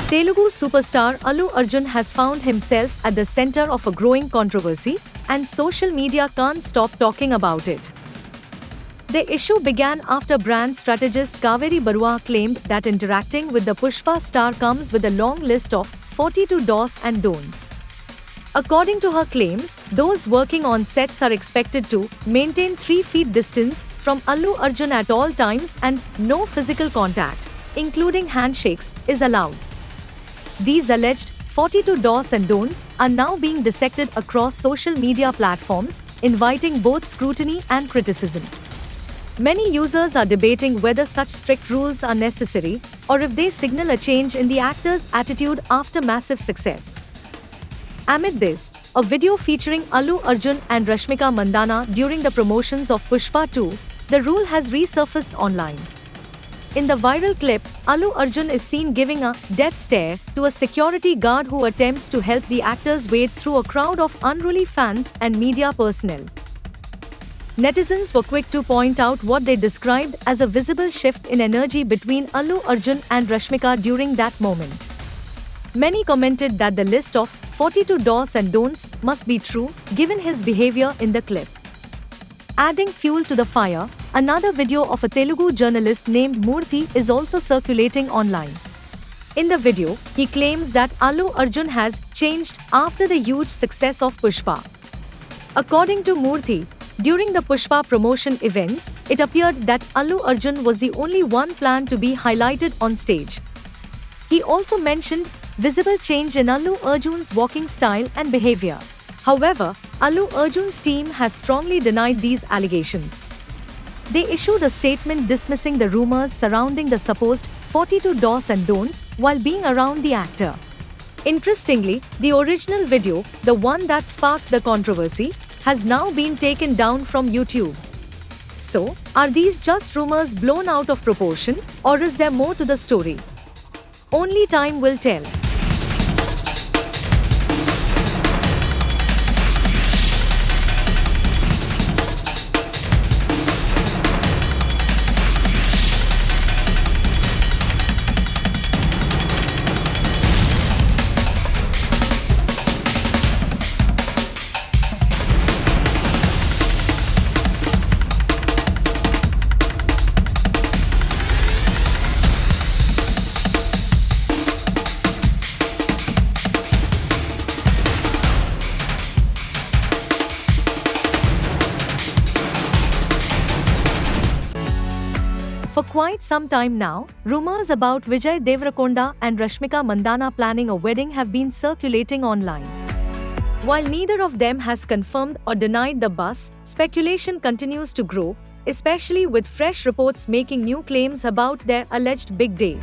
Telugu superstar Allu Arjun has found himself at the center of a growing controversy, and social media can't stop talking about it. The issue began after brand strategist Kaveri Barua claimed that interacting with the Pushpa star comes with a long list of 42 do's and don'ts. According to her claims, those working on sets are expected to maintain 3 feet distance from Allu Arjun at all times and no physical contact, including handshakes, is allowed. These alleged 42 do's and don'ts are now being dissected across social media platforms, inviting both scrutiny and criticism. Many users are debating whether such strict rules are necessary or if they signal a change in the actor's attitude after massive success. Amid this, a video featuring Allu Arjun and Rashmika Mandanna during the promotions of Pushpa 2, the rule has resurfaced online. In the viral clip, Allu Arjun is seen giving a death stare to a security guard who attempts to help the actors wade through a crowd of unruly fans and media personnel. Netizens were quick to point out what they described as a visible shift in energy between Allu Arjun and Rashmika during that moment. Many commented that the list of 42 do's and don'ts must be true, given his behavior in the clip. Adding fuel to the fire, another video of a Telugu journalist named Murthy is also circulating online. In the video, he claims that Allu Arjun has changed after the huge success of Pushpa. According to Murthy, during the Pushpa promotion events, it appeared that Allu Arjun was the only one planned to be highlighted on stage. He also mentioned visible change in Allu Arjun's walking style and behavior. However, Allu Arjun's team has strongly denied these allegations. They issued a statement dismissing the rumors surrounding the supposed 42 do's and don'ts while being around the actor. Interestingly, the original video, the one that sparked the controversy, has now been taken down from YouTube. So, are these just rumors blown out of proportion, or is there more to the story? Only time will tell. For quite some time now, rumors about Vijay Deverakonda and Rashmika Mandanna planning a wedding have been circulating online. While neither of them has confirmed or denied the buzz, speculation continues to grow, especially with fresh reports making new claims about their alleged big day.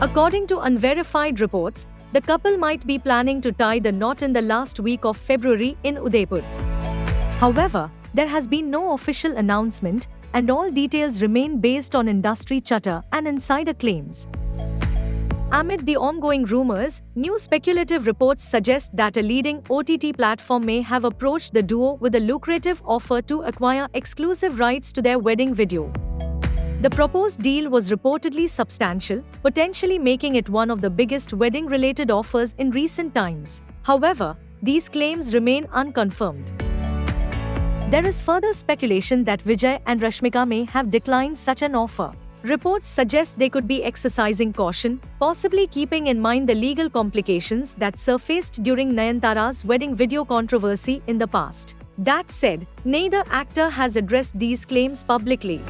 According to unverified reports, the couple might be planning to tie the knot in the last week of February in Udaipur. However, there has been no official announcement, and all details remain based on industry chatter and insider claims. Amid the ongoing rumors, new speculative reports suggest that a leading OTT platform may have approached the duo with a lucrative offer to acquire exclusive rights to their wedding video. The proposed deal was reportedly substantial, potentially making it one of the biggest wedding-related offers in recent times. However, these claims remain unconfirmed. There is further speculation that Vijay and Rashmika may have declined such an offer. Reports suggest they could be exercising caution, possibly keeping in mind the legal complications that surfaced during Nayanthara's wedding video controversy in the past. That said, neither actor has addressed these claims publicly.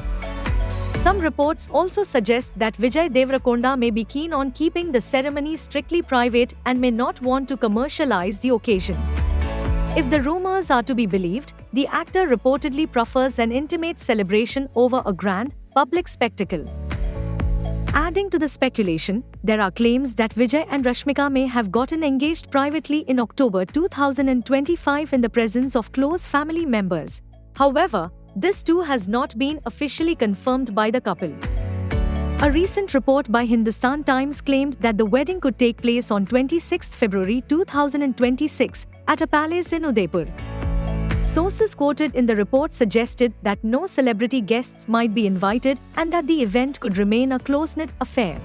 Some reports also suggest that Vijay Deverakonda may be keen on keeping the ceremony strictly private and may not want to commercialize the occasion. If the rumors are to be believed, the actor reportedly prefers an intimate celebration over a grand, public spectacle. Adding to the speculation, there are claims that Vijay and Rashmika may have gotten engaged privately in October 2025 in the presence of close family members. However, this too has not been officially confirmed by the couple. A recent report by Hindustan Times claimed that the wedding could take place on 26 February 2026 at a palace in Udaipur. Sources quoted in the report suggested that no celebrity guests might be invited and that the event could remain a close-knit affair.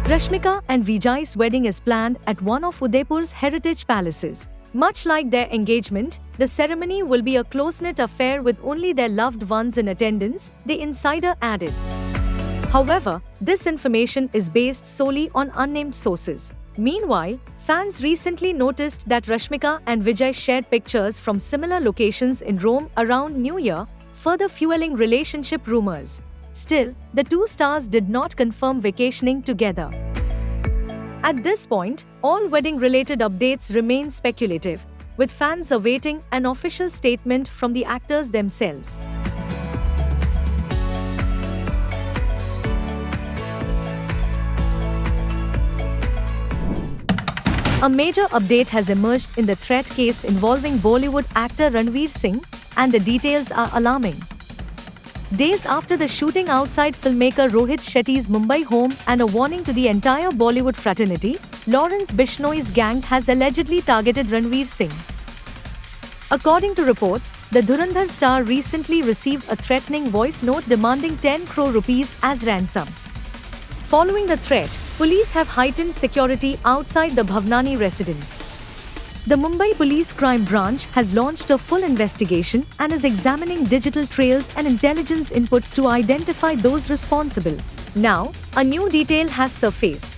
Rashmika and Vijay's wedding is planned at one of Udaipur's heritage palaces. Much like their engagement, the ceremony will be a close-knit affair with only their loved ones in attendance, the insider added. However, this information is based solely on unnamed sources. Meanwhile, fans recently noticed that Rashmika and Vijay shared pictures from similar locations in Rome around New Year, further fueling relationship rumors. Still, the two stars did not confirm vacationing together. At this point, all wedding-related updates remain speculative, with fans awaiting an official statement from the actors themselves. A major update has emerged in the threat case involving Bollywood actor Ranveer Singh, and the details are alarming. Days after the shooting outside filmmaker Rohit Shetty's Mumbai home and a warning to the entire Bollywood fraternity, Lawrence Bishnoi's gang has allegedly targeted Ranveer Singh. According to reports, the Dhurandhar star recently received a threatening voice note demanding 10 crore rupees as ransom. Following the threat, police have heightened security outside the Bhavnani residence. The Mumbai Police Crime Branch has launched a full investigation and is examining digital trails and intelligence inputs to identify those responsible. Now, a new detail has surfaced.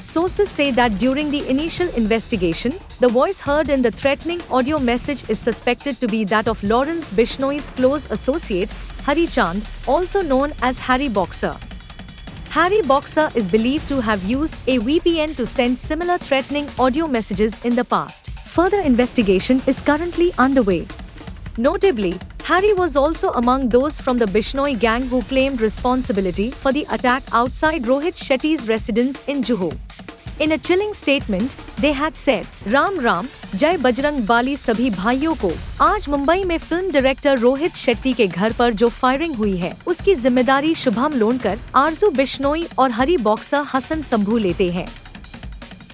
Sources say that during the initial investigation, the voice heard in the threatening audio message is suspected to be that of Lawrence Bishnoi's close associate, Hari Chand, also known as Harry Boxer. Harry Boxer is believed to have used a VPN to send similar threatening audio messages in the past. Further investigation is currently underway. Notably, Harry was also among those from the Bishnoi gang who claimed responsibility for the attack outside Rohit Shetty's residence in Juhu. In a chilling statement, they had said, "Ram Ram, जय बजरंग बाली सभी भाइयों को। आज मुंबई में film director Rohit Shetty के घर पर जो फायरिंग हुई है, उसकी जिम्मेदारी शुभम लोनकर, आरजू बिश्नोई और हरी बॉक्सर हसन संभू लेते हैं."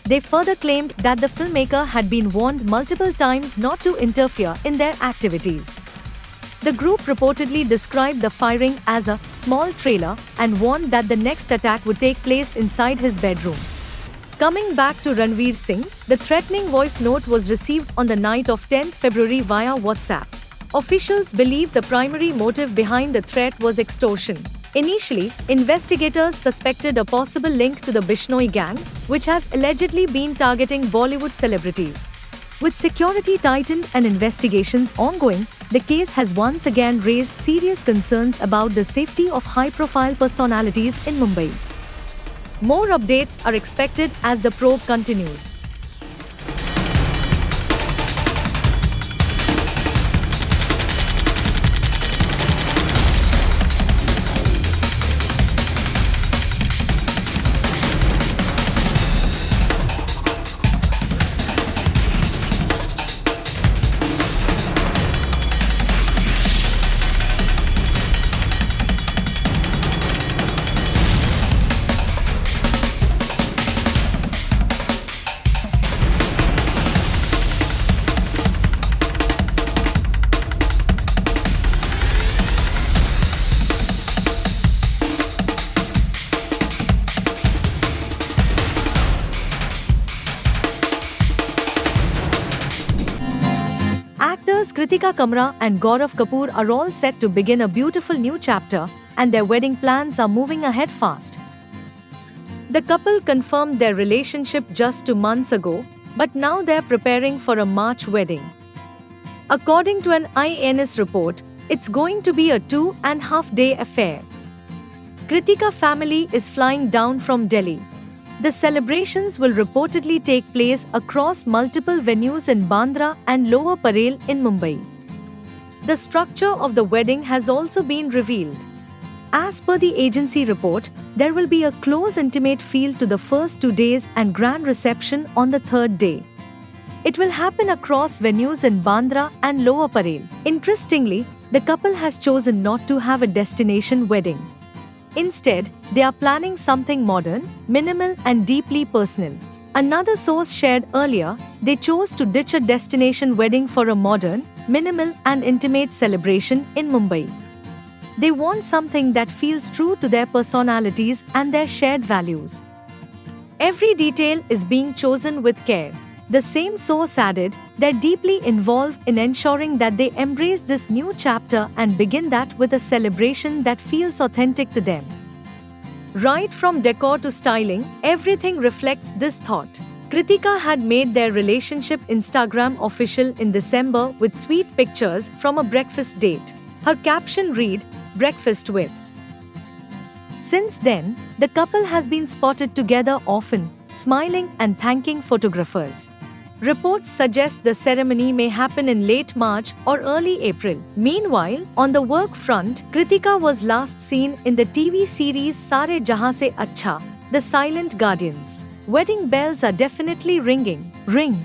They further claimed that the filmmaker had been warned multiple times not to interfere in their activities. The group reportedly described the firing as a small trailer and warned that the next attack would take place inside his bedroom. Coming back to Ranveer Singh, the threatening voice note was received on the night of 10 February via WhatsApp. Officials believe the primary motive behind the threat was extortion. Initially, investigators suspected a possible link to the Bishnoi gang, which has allegedly been targeting Bollywood celebrities. With security tightened and investigations ongoing, the case has once again raised serious concerns about the safety of high-profile personalities in Mumbai. More updates are expected as the probe continues. Actors Kritika Kamra and Gaurav Kapoor are all set to begin a beautiful new chapter, and their wedding plans are moving ahead fast. The couple confirmed their relationship just 2 months ago, but now they're preparing for a March wedding. According to an IANS report, it's going to be a 2.5-day affair. Kritika family is flying down from Delhi. The celebrations will reportedly take place across multiple venues in Bandra and Lower Parel in Mumbai. The structure of the wedding has also been revealed. As per the agency report, there will be a close intimate feel to the first 2 days and grand reception on the 3rd day. It will happen across venues in Bandra and Lower Parel. Interestingly, the couple has chosen not to have a destination wedding. Instead, they are planning something modern, minimal and deeply personal. Another source shared earlier, they chose to ditch a destination wedding for a modern, minimal and intimate celebration in Mumbai. They want something that feels true to their personalities and their shared values. Every detail is being chosen with care. The same source added, they're deeply involved in ensuring that they embrace this new chapter and begin that with a celebration that feels authentic to them. Right from decor to styling, everything reflects this thought. Kritika had made their relationship Instagram official in December with sweet pictures from a breakfast date. Her caption read, "Breakfast with." Since then, the couple has been spotted together often, smiling and thanking photographers. Reports suggest the ceremony may happen in late March or early April. Meanwhile, on the work front, Kritika was last seen in the TV series Sare Jahan Se Acha, The Silent Guardians. Wedding bells are definitely ringing. Ring.